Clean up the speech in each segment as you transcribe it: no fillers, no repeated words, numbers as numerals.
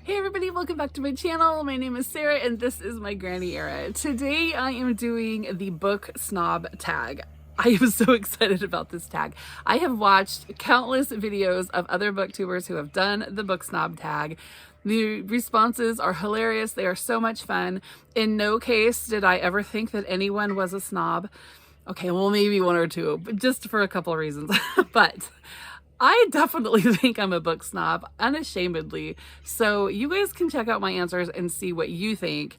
Hey everybody, welcome back to my channel. My name is Sarah and this is my granny era. Today I am doing the book snob tag. I am so excited about this tag. I have watched countless videos of other booktubers who have done the book snob tag. The responses are hilarious. They are so much fun. In no case did I ever think that anyone was a snob. Okay, well maybe one or two, but just for a couple of reasons. But I definitely think I'm a book snob, unashamedly. So you guys can check out my answers and see what you think.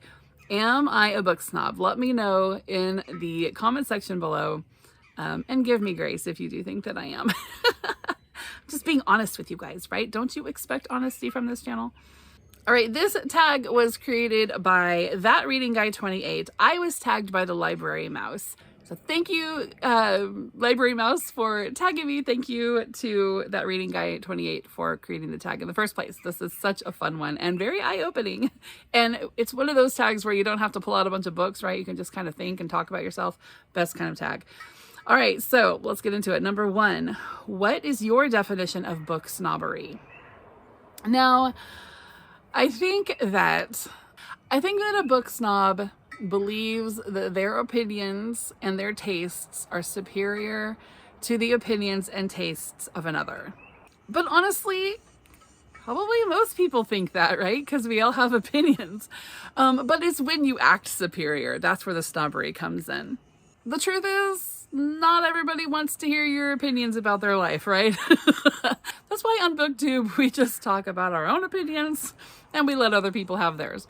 Am I a book snob? Let me know in the comment section below, and give me grace if you do think that I am. Just being honest with you guys, right? Don't you expect honesty from this channel? All right, this tag was created by That Reading Guy 28. I was tagged by the Library Mouse. So thank you, Library Mouse, for tagging me. Thank you to That Reading Guy 28 for creating the tag in the first place. This is such a fun one and very eye-opening. And it's one of those tags where you don't have to pull out a bunch of books, right? You can just kind of think and talk about yourself. Best kind of tag. All right, so let's get into it. Number one, what is your definition of book snobbery? Now, I think that a book snob believes that their opinions and their tastes are superior to the opinions and tastes of another. But honestly, probably most people think that, right? Because we all have opinions. But it's when you act superior, that's where the snobbery comes in. The truth is, not everybody wants to hear your opinions about their life, right? That's why on BookTube, we just talk about our own opinions and we let other people have theirs.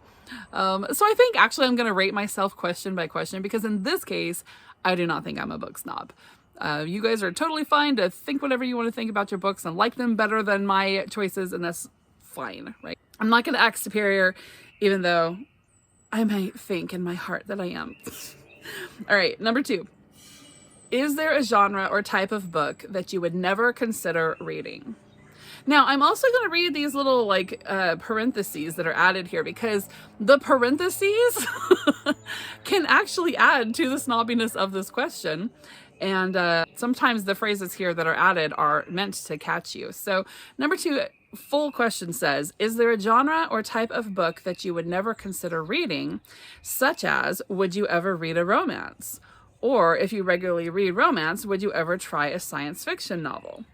So I think actually I'm going to rate myself question by question, because in this case, I do not think I'm a book snob. You guys are totally fine to think whatever you want to think about your books and like them better than my choices, and that's fine, right? I'm not going to act superior, even though I might think in my heart that I am. All right, number two. Is there a genre or type of book that you would never consider reading? Now, I'm also going to read these little parentheses that are added here, because the parentheses can actually add to the snobbiness of this question. And sometimes the phrases here that are added are meant to catch you. So number two, full question says, is there a genre or type of book that you would never consider reading, such as, would you ever read a romance? Or if you regularly read romance, would you ever try a science fiction novel?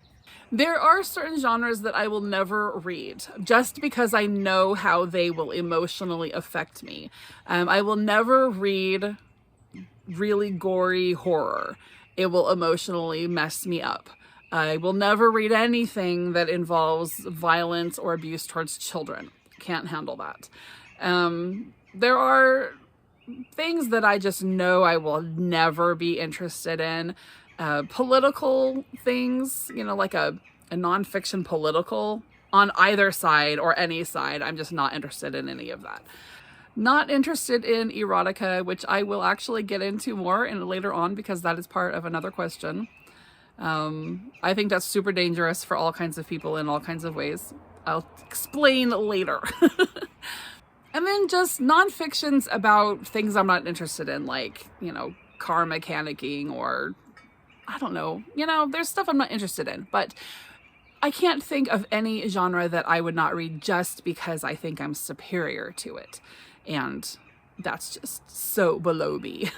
There are certain genres that I will never read just because I know how they will emotionally affect me. I will never read really gory horror. It will emotionally mess me up. I will never read anything that involves violence or abuse towards children. Can't handle that. There are things that I just know I will never be interested in. Political things, you know, like a nonfiction political on either side or any side. I'm just not interested in any of that. Not interested in erotica, which I will actually get into more in later on, because that is part of another question. I think that's super dangerous for all kinds of people in all kinds of ways. I'll explain later. And then just nonfictions about things I'm not interested in, like, you know, car mechanicking, or I don't know, you know, there's stuff I'm not interested in, but I can't think of any genre that I would not read just because I think I'm superior to it. And that's just so below me.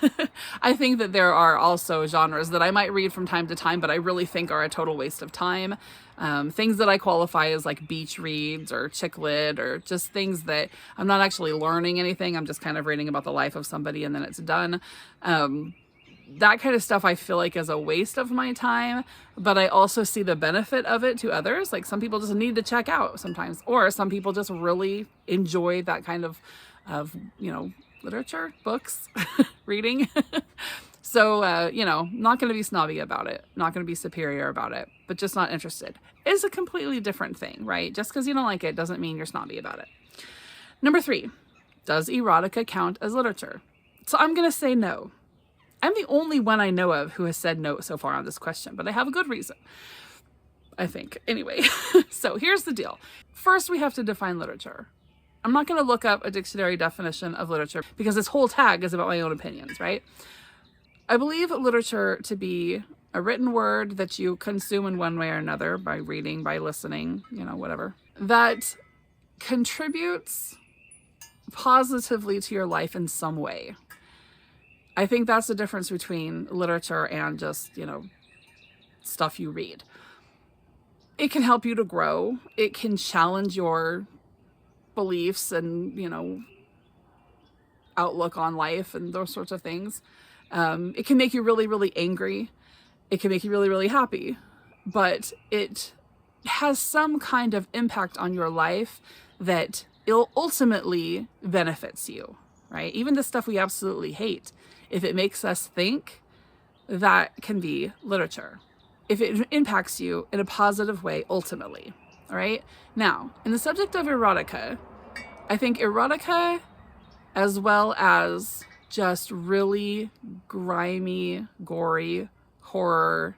I think that there are also genres that I might read from time to time, but I really think are a total waste of time. Things that I qualify as like beach reads or chick lit, or just things that I'm not actually learning anything. I'm just kind of reading about the life of somebody and then it's done. That kind of stuff I feel like is a waste of my time, but I also see the benefit of it to others. Like some people just need to check out sometimes, or some people just really enjoy that kind of you know, literature, books, reading. So, you know, not going to be snobby about it, not going to be superior about it, but just not interested is a completely different thing, right? Just because you don't like it doesn't mean you're snobby about it. Number three, does erotica count as literature? So I'm going to say no. I'm the only one I know of who has said no so far on this question, but I have a good reason, I think. Anyway, so here's the deal. First, we have to define literature. I'm not going to look up a dictionary definition of literature because this whole tag is about my own opinions, right? I believe literature to be a written word that you consume in one way or another, by reading, by listening, you know, whatever, that contributes positively to your life in some way. I think that's the difference between literature and just, you know, stuff you read. It can help you to grow. It can challenge your beliefs and, you know, outlook on life and those sorts of things. It can make you really, really angry. It can make you really, really happy. But it has some kind of impact on your life that ultimately benefits you, right? Even the stuff we absolutely hate, if it makes us think, that can be literature. If it impacts you in a positive way, ultimately, all right? Now, in the subject of erotica, I think erotica, as well as just really grimy, gory horror,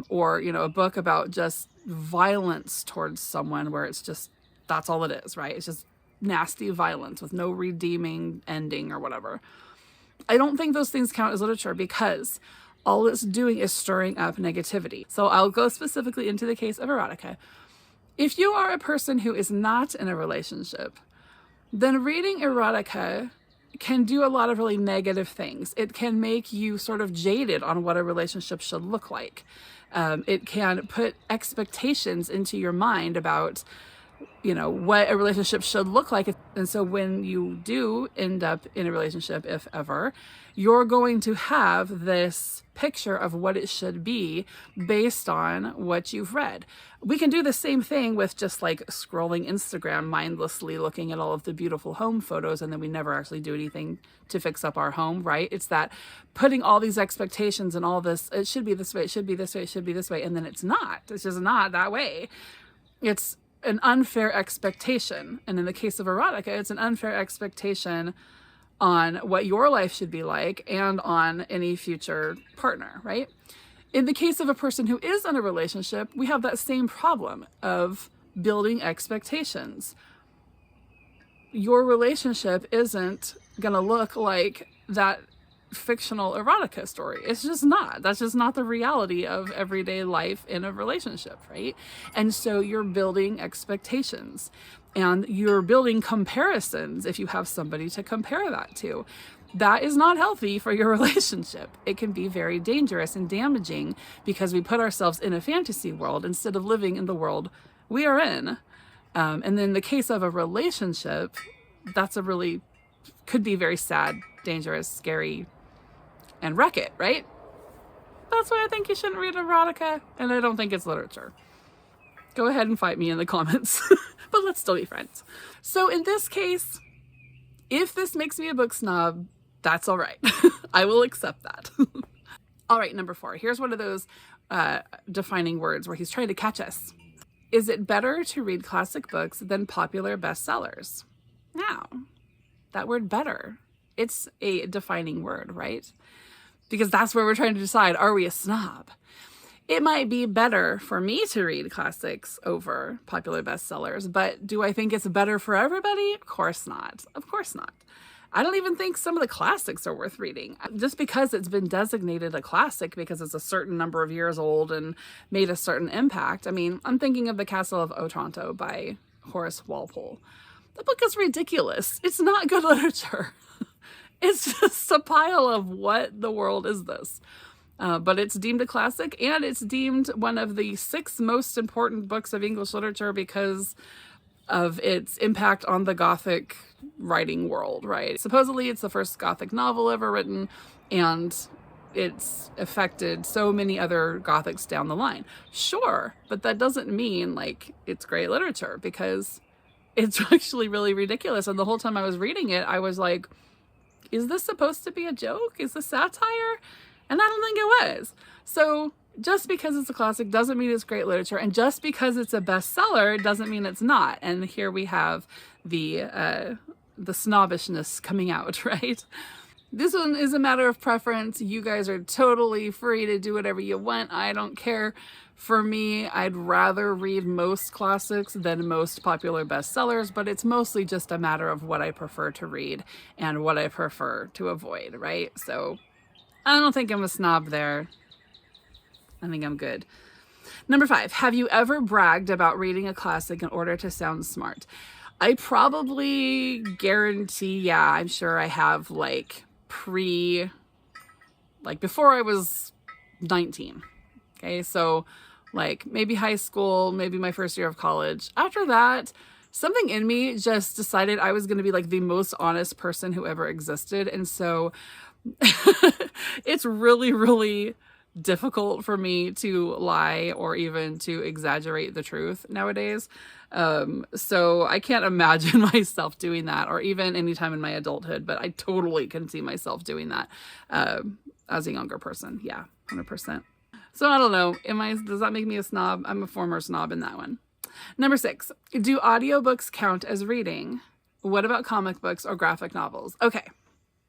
or, you know, a book about just violence towards someone where it's just, that's all it is, right? It's just nasty violence with no redeeming ending or whatever. I don't think those things count as literature because all it's doing is stirring up negativity. So I'll go specifically into the case of erotica. If you are a person who is not in a relationship, then reading erotica can do a lot of really negative things. It can make you sort of jaded on what a relationship should look like. It can put expectations into your mind about, you know, what a relationship should look like. And so when you do end up in a relationship, if ever, you're going to have this picture of what it should be based on what you've read. We can do the same thing with just like scrolling Instagram mindlessly, looking at all of the beautiful home photos, and then we never actually do anything to fix up our home, right? It's that putting all these expectations and all this, it should be this way, it should be this way, it should be this way, and then it's not. It's just not that way. It's an unfair expectation. And in the case of erotica, it's an unfair expectation on what your life should be like and on any future partner, right? In the case of a person who is in a relationship, we have that same problem of building expectations. Your relationship isn't going to look like that fictional erotica story. It's just not. That's just not the reality of everyday life in a relationship, right? And so you're building expectations and you're building comparisons if you have somebody to compare that to. That is not healthy for your relationship. It can be very dangerous and damaging because we put ourselves in a fantasy world instead of living in the world we are in. And then in the case of a relationship, that's a really, could be very sad, dangerous, scary, and wreck it, right? That's why I think you shouldn't read erotica, and I don't think it's literature. Go ahead and fight me in the comments, but let's still be friends. So in this case, if this makes me a book snob, that's all right. I will accept that. All right, number 4. Here's one of those defining words where he's trying to catch us. Is it better to read classic books than popular bestsellers? Now, that word better, it's a defining word, right? Because that's where we're trying to decide, are we a snob? It might be better for me to read classics over popular bestsellers, but do I think it's better for everybody? Of course not. Of course not. I don't even think some of the classics are worth reading. Just because it's been designated a classic because it's a certain number of years old and made a certain impact. I mean, I'm thinking of The Castle of Otranto by Horace Walpole. The book is ridiculous. It's not good literature. It's just a pile of what the world is this. But it's deemed a classic, and it's deemed one of the 6 most important books of English literature because of its impact on the Gothic writing world, right? Supposedly it's the first Gothic novel ever written, and it's affected so many other Gothics down the line. Sure, but that doesn't mean like it's great literature, because it's actually really ridiculous. And the whole time I was reading it, I was like, is this supposed to be a joke? Is this satire? And I don't think it was. So just because it's a classic doesn't mean it's great literature. And just because it's a bestseller doesn't mean it's not. And here we have the snobbishness coming out, right? This one is a matter of preference. You guys are totally free to do whatever you want. I don't care. For me, I'd rather read most classics than most popular bestsellers, but it's mostly just a matter of what I prefer to read and what I prefer to avoid, right? So I don't think I'm a snob there. I think I'm good. Number 5, have you ever bragged about reading a classic in order to sound smart? I probably guarantee, yeah, I'm sure I have before I was 19. Okay, so maybe high school, maybe my first year of college. After that, something in me just decided I was going to be the most honest person who ever existed. And so it's really, really difficult for me to lie or even to exaggerate the truth nowadays. So I can't imagine myself doing that, or even anytime in my adulthood, but I totally can see myself doing that as a younger person. Yeah, 100%. So I don't know. Does that make me a snob? I'm a former snob in that one. Number 6, do audiobooks count as reading? What about comic books or graphic novels? Okay.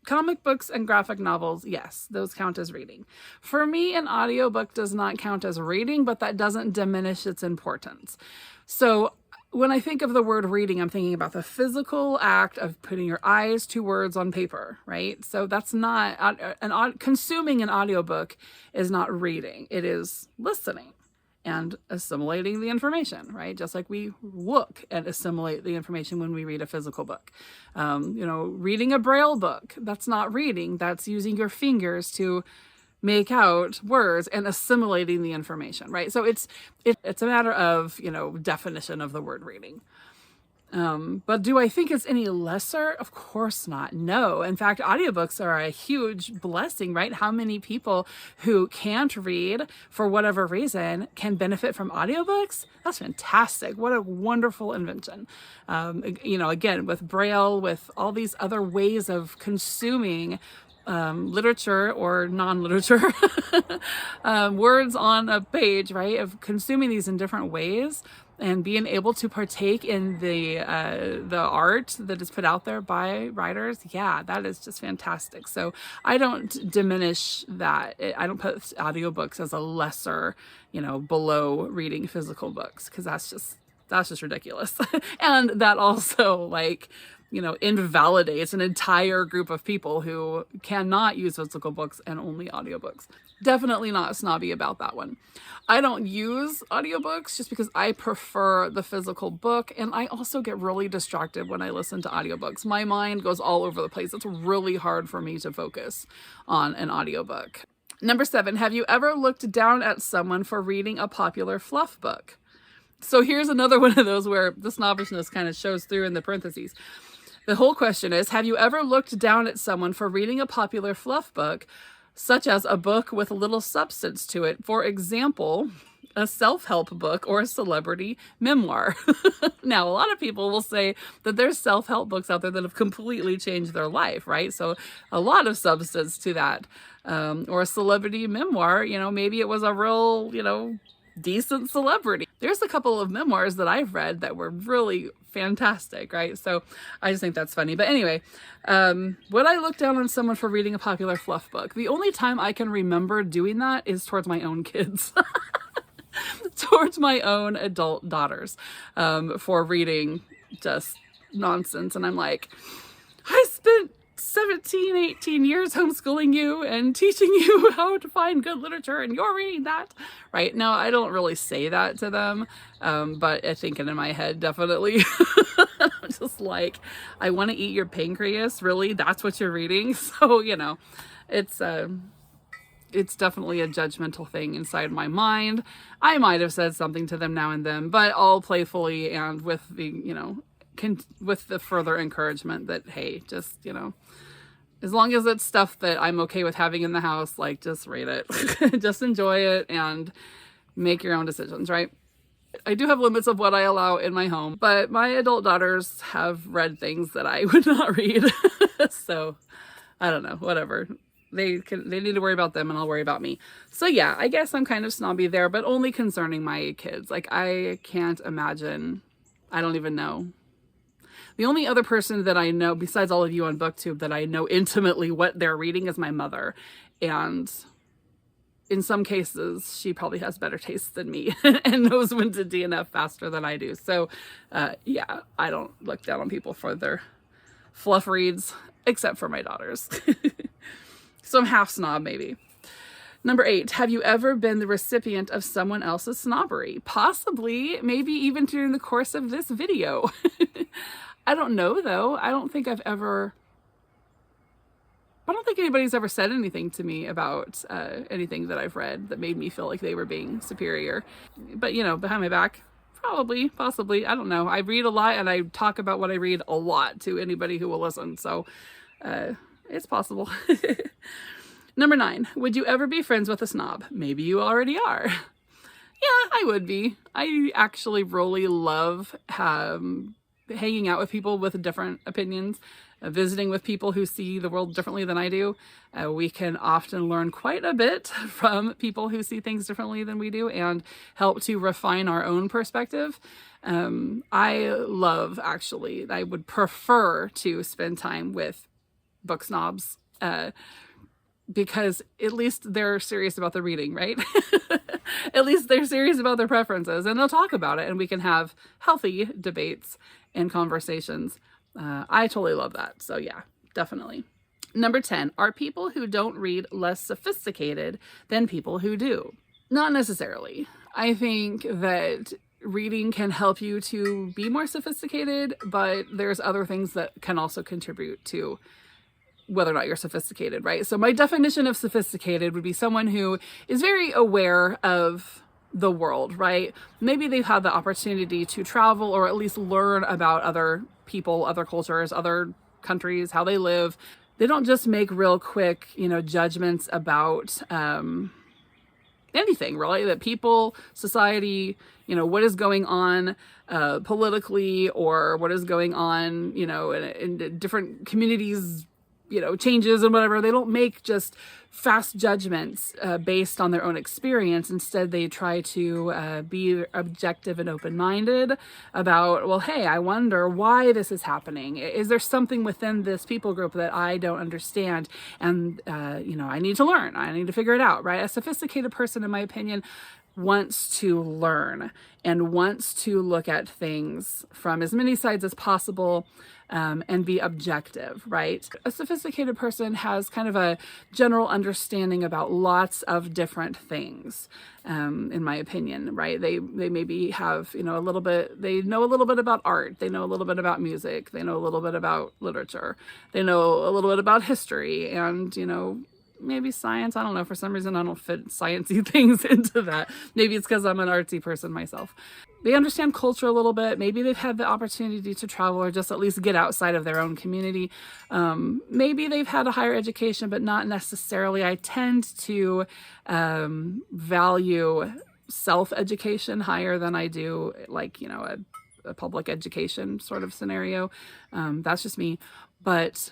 Comic books and graphic novels, yes, those count as reading. For me, an audiobook does not count as reading, but that doesn't diminish its importance. So when I think of the word reading, I'm thinking about the physical act of putting your eyes to words on paper, right? So that's not, consuming an audiobook is not reading. It is listening and assimilating the information, right? Just like we look and assimilate the information when we read a physical book. Reading a Braille book, that's not reading. That's using your fingers to make out words and assimilating the information, right? So it's a matter of, definition of the word reading. But do I think it's any lesser? Of course not. No. In fact, audiobooks are a huge blessing, right? How many people who can't read for whatever reason can benefit from audiobooks? That's fantastic. What a wonderful invention. Again, with Braille, with all these other ways of consuming literature or non-literature, words on a page, right? Of consuming these in different ways and being able to partake in the art that is put out there by writers. Yeah, that is just fantastic. So I don't diminish that. I don't put audiobooks as a lesser, below reading physical books, because that's just ridiculous. And that also invalidates an entire group of people who cannot use physical books and only audiobooks. Definitely not snobby about that one. I don't use audiobooks just because I prefer the physical book, and I also get really distracted when I listen to audiobooks. My mind goes all over the place. It's really hard for me to focus on an audiobook. Number 7, have you ever looked down at someone for reading a popular fluff book? So here's another one of those where the snobbishness kind of shows through in the parentheses. The whole question is, have you ever looked down at someone for reading a popular fluff book, such as a book with little substance to it? For example, a self-help book or a celebrity memoir. Now, a lot of people will say that there's self-help books out there that have completely changed their life, right? So a lot of substance to that. Or a celebrity memoir, maybe it was a real, decent celebrity. There's a couple of memoirs that I've read that were really fantastic, right? So I just think that's funny. But anyway, would I look down on someone for reading a popular fluff book? The only time I can remember doing that is towards my own kids. Towards my own adult daughters, for reading just nonsense. And I'm like, I spent 17, 18 years homeschooling you and teaching you how to find good literature, and you're reading that, right? Now, I don't really say that to them, but I think it in my head, definitely. I'm just like, I want to eat your pancreas, really? That's what you're reading? So, it's definitely a judgmental thing inside my mind. I might have said something to them now and then, but all playfully and with the, with the further encouragement that, hey, just, as long as it's stuff that I'm okay with having in the house, just read it. Just enjoy it and make your own decisions, right? I do have limits of what I allow in my home, but my adult daughters have read things that I would not read. So I don't know, whatever. They need to worry about them and I'll worry about me. So yeah, I guess I'm kind of snobby there, but only concerning my kids. I can't imagine, I don't even know. The only other person that I know, besides all of you on BookTube, that I know intimately what they're reading is my mother. And in some cases, she probably has better taste than me and knows when to DNF faster than I do. So yeah, I don't look down on people for their fluff reads, except for my daughters. So I'm half snob, maybe. Number 8, have you ever been the recipient of someone else's snobbery? Possibly, maybe even during the course of this video. I don't know though. I don't think anybody's ever said anything to me about anything that I've read that made me feel like they were being superior. But you know, behind my back, probably, possibly, I don't know. I read a lot and I talk about what I read a lot to anybody who will listen. So it's possible. Number 9, would you ever be friends with a snob? Maybe you already are. Yeah, I would be. I actually really love hanging out with people with different opinions, visiting with people who see the world differently than I do. We can often learn quite a bit from people who see things differently than we do and help to refine our own perspective. I would prefer to spend time with book snobs, because at least they're serious about their reading, right? At least they're serious about their preferences and they'll talk about it and we can have healthy debates and conversations. I totally love that. So yeah, definitely. Number 10, are people who don't read less sophisticated than people who do? Not necessarily. I think that reading can help you to be more sophisticated, but there's other things that can also contribute to whether or not you're sophisticated, right? So my definition of sophisticated would be someone who is very aware of the world, right? Maybe they've had the opportunity to travel or at least learn about other people, other cultures, other countries, how they live. They don't just make real quick, judgments about anything really, that people, society, what is going on politically, or what is going on, in different communities, changes and whatever. They don't make just fast judgments based on their own experience. Instead, they try to be objective and open-minded about, well, hey, I wonder why this is happening. Is there something within this people group that I don't understand? And, I need to learn. I need to figure it out, right? A sophisticated person, in my opinion, wants to learn and wants to look at things from as many sides as possible, and be objective, right? A sophisticated person has kind of a general understanding about lots of different things, in my opinion, right? They maybe have, they know a little bit about art. They know a little bit about music. They know a little bit about literature. They know a little bit about history and, maybe science. I don't know. For some reason, I don't fit sciencey things into that. Maybe it's because I'm an artsy person myself. They understand culture a little bit. Maybe they've had the opportunity to travel or just at least get outside of their own community. Maybe they've had a higher education, but not necessarily. I tend to value self-education higher than I do a public education sort of scenario. That's just me. But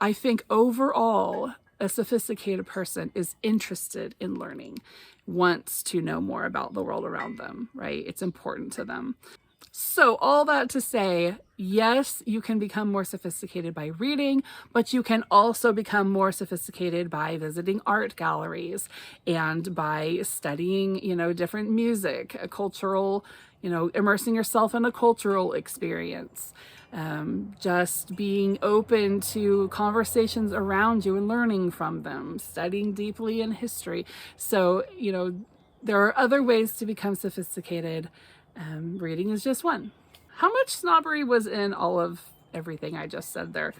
I think overall, a sophisticated person is interested in learning, wants to know more about the world around them, right? It's important to them. So all that to say, yes, you can become more sophisticated by reading, but you can also become more sophisticated by visiting art galleries and by studying, different music, a cultural, immersing yourself in a cultural experience. Just being open to conversations around you and learning from them, studying deeply in history. So, there are other ways to become sophisticated. Reading is just one. How much snobbery was in all of everything I just said there?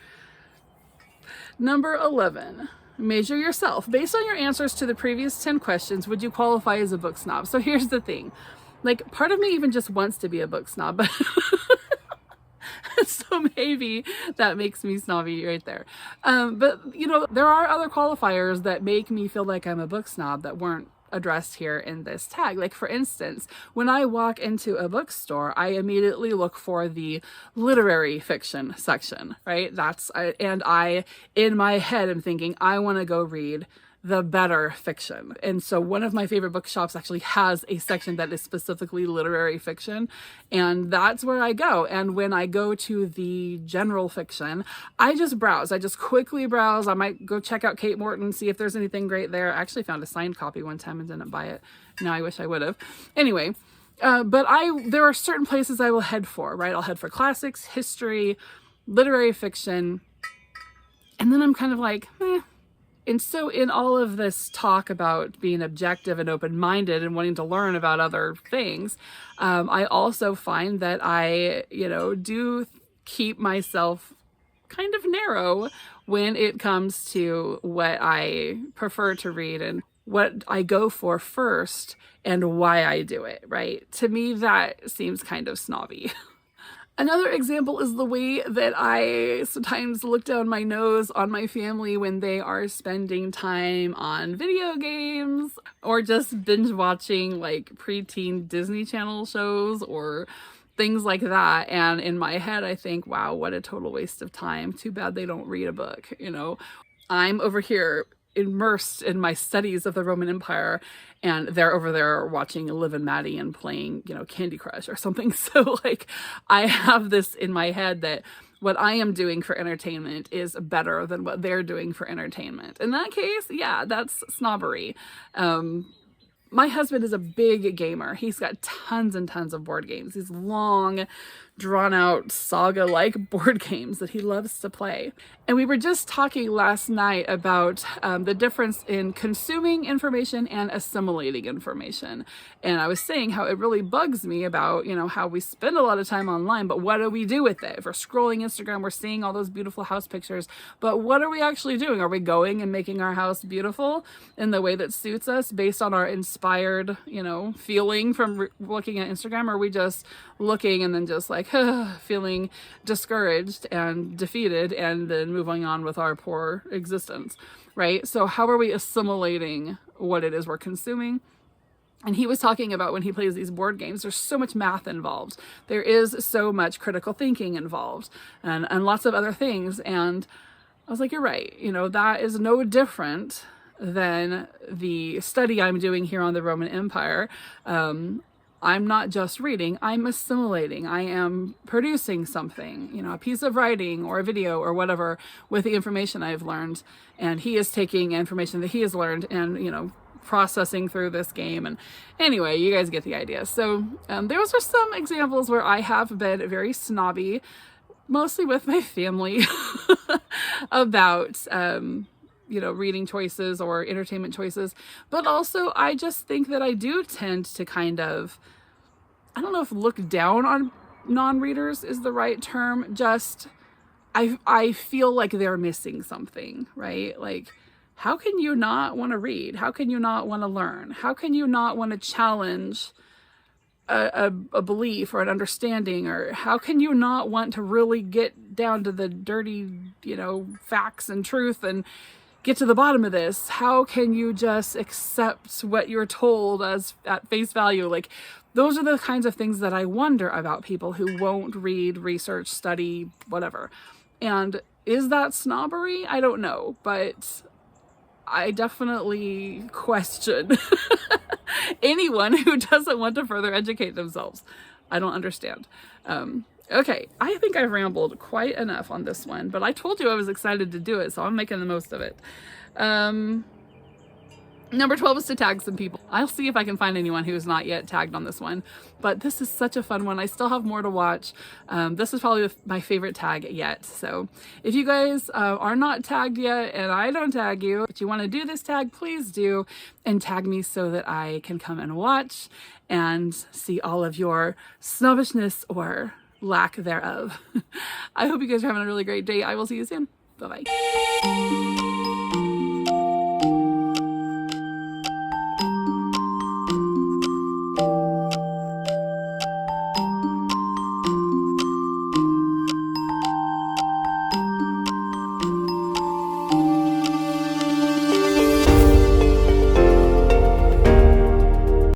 Number 11, measure yourself. Based on your answers to the previous 10 questions, would you qualify as a book snob? So here's the thing. Part of me even just wants to be a book snob, but so maybe that makes me snobby right there. But there are other qualifiers that make me feel like I'm a book snob that weren't addressed here in this tag. Like, for instance, when I walk into a bookstore, I immediately look for the literary fiction section, right? And I, in my head, am thinking, I want to go read the better fiction. And so one of my favorite bookshops actually has a section that is specifically literary fiction, and that's where I go. And when I go to the general fiction, I just browse. I just quickly browse. I might go check out Kate Morton, see if there's anything great there. I actually found a signed copy one time and didn't buy it. Now I wish I would have. Anyway, but there are certain places I will head for, right? I'll head for classics, history, literary fiction, and then I'm kind of like, And so in all of this talk about being objective and open-minded and wanting to learn about other things, I also find that I, do keep myself kind of narrow when it comes to what I prefer to read and what I go for first and why I do it, right? To me, that seems kind of snobby. Another example is the way that I sometimes look down my nose on my family when they are spending time on video games or just binge watching like preteen Disney Channel shows or things like that. And in my head, I think, wow, what a total waste of time. Too bad they don't read a book, I'm over here immersed in my studies of the Roman Empire, and they're over there watching Liv and Maddie and playing, Candy Crush or something. So like, I have this in my head that what I am doing for entertainment is better than what they're doing for entertainment. In that case, yeah, that's snobbery. My husband is a big gamer. He's got tons and tons of board games. These long, drawn-out, saga-like board games that he loves to play. And we were just talking last night about the difference in consuming information and assimilating information. And I was saying how it really bugs me about, how we spend a lot of time online, but what do we do with it? If we're scrolling Instagram, we're seeing all those beautiful house pictures, but what are we actually doing? Are we going and making our house beautiful in the way that suits us based on our inspired, feeling from looking at Instagram? Or are we just looking and then just like feeling discouraged and defeated and then moving on with our poor existence, right? So how are we assimilating what it is we're consuming? And he was talking about when he plays these board games, there's so much math involved. There is so much critical thinking involved and lots of other things. And I was like, you're right. That is no different than the study I'm doing here on the Roman Empire. I'm not just reading, I'm assimilating. I am producing something, a piece of writing or a video or whatever with the information I've learned. And he is taking information that he has learned and, processing through this game. And anyway, you guys get the idea. So those are some examples where I have been very snobby, mostly with my family, about reading choices or entertainment choices. But also, I just think that I do tend to kind of, I don't know if look down on non-readers is the right term. Just, I feel like they're missing something, right? Like, how can you not want to read? How can you not want to learn? How can you not want to challenge a belief or an understanding? Or how can you not want to really get down to the dirty, facts and truth and get to the bottom of this? How can you just accept what you're told as at face value? Like, those are the kinds of things that I wonder about people who won't read, research, study, whatever. And is that snobbery? I don't know, but I definitely question anyone who doesn't want to further educate themselves. I don't understand. Okay, I think I've rambled quite enough on this one, but I told you I was excited to do it, so I'm making the most of it. Number 12 is to tag some people. I'll see if I can find anyone who is not yet tagged on this one, but this is such a fun one. I still have more to watch. This is probably my favorite tag yet. So if you guys are not tagged yet and I don't tag you, but you want to do this tag, please do, and tag me so that I can come and watch and see all of your snobbishness or lack thereof. I hope you guys are having a really great day. I will see you soon. Bye-bye.